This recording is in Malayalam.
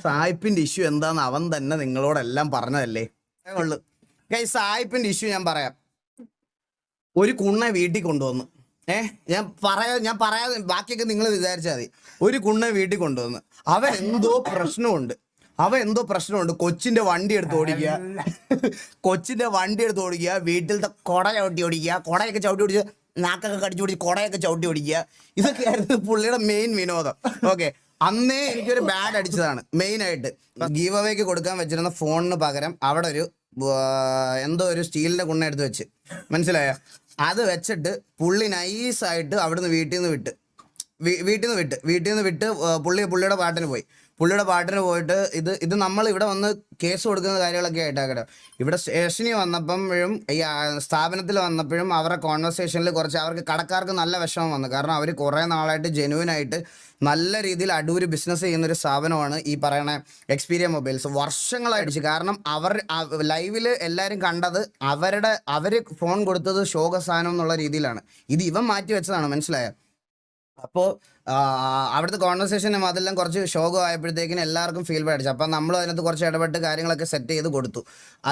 സായിപ്പിന്റെ ഇഷ്യൂ എന്താന്ന് അവൻ തന്നെ നിങ്ങളോടെല്ലാം പറഞ്ഞതല്ലേ ഉള്ളു. സായിപ്പിന്റെ ഇഷ്യൂ ഞാൻ പറയാം. ഒരു കുണ്ണെ വീട്ടിൽ കൊണ്ടുവന്നു. ഞാൻ പറയാതെ ബാക്കിയൊക്കെ നിങ്ങൾ വിചാരിച്ചാൽ മതി. ഒരു കുണ്ണെ വീട്ടിൽ കൊണ്ടുവന്ന് അവൻ എന്തോ പ്രശ്നമുണ്ട്. കൊച്ചിന്റെ വണ്ടി എടുത്ത് ഓടിക്കുക, വീട്ടിലത്തെ കൊട ചവിട്ടി ഓടിക്കുക, കൊടയൊക്കെ ചവിട്ടി ഓടിച്ച് നാക്കൊക്കെ കടിച്ചു പിടിച്ച് കൊടയൊക്കെ ചവിട്ടി ഓടിക്കുക. ഇതൊക്കെയായിരുന്നു പുള്ളിയുടെ മെയിൻ വിനോദം. ഓക്കെ, അന്നേ എനിക്കൊരു ബാഡ് അടിച്ചതാണ്. മെയിനായിട്ട് ഗീവ് അവേക്ക് കൊടുക്കാൻ വെച്ചിരുന്ന ഫോണിന് പകരം അവിടെ എന്തോ ഒരു സ്റ്റീലിന്റെ കുണ്ണ എടുത്ത് വെച്ച്, മനസ്സിലായോ? അത് വെച്ചിട്ട് പുള്ളി നൈസായിട്ട് അവിടുന്ന് വീട്ടിൽ നിന്ന് വിട്ട് പുള്ളിയുടെ പാട്ടിന് പോയിട്ട് ഇത് നമ്മൾ ഇവിടെ വന്ന് കേസ് കൊടുക്കുന്ന കാര്യങ്ങളൊക്കെ ആയിട്ടാകട്ടെ. ഇവിടെ സ്റ്റേഷനിൽ വന്നപ്പോഴും ഈ സ്ഥാപനത്തിൽ വന്നപ്പോഴും അവരുടെ കോൺവെർസേഷനിൽ കുറച്ച് അവർക്ക് കടക്കാർക്ക് നല്ല വിഷമം വന്നു. കാരണം അവർ കുറേ നാളായിട്ട് ജെന്യുവനായിട്ട് നല്ല രീതിയിൽ അടൂര് ബിസിനസ് ചെയ്യുന്നൊരു സ്ഥാപനമാണ് ഈ പറയണ എക്സ്പീരിയ മൊബൈൽസ്. വർഷങ്ങളായിട്ട്. കാരണം അവർ ലൈവിൽ എല്ലാവരും കണ്ടത് അവർ ഫോൺ കൊടുത്തത് ശോകസാനം എന്നുള്ള രീതിയിലാണ്. ഇത് ഇവൻ മാറ്റി വെച്ചതാണ്, മനസ്സിലായോ? അപ്പോൾ അവിടുത്തെ കോൺവെർസേഷനും അതെല്ലാം കുറച്ച് ശോകമായപ്പോഴത്തേക്കിനും എല്ലാവർക്കും ഫീൽ ബാഡ് അടിച്ചു. അപ്പം നമ്മൾ അതിനകത്ത് കുറച്ച് ഇടപെട്ട് കാര്യങ്ങളൊക്കെ സെറ്റ് ചെയ്ത് കൊടുത്തു. അല്ല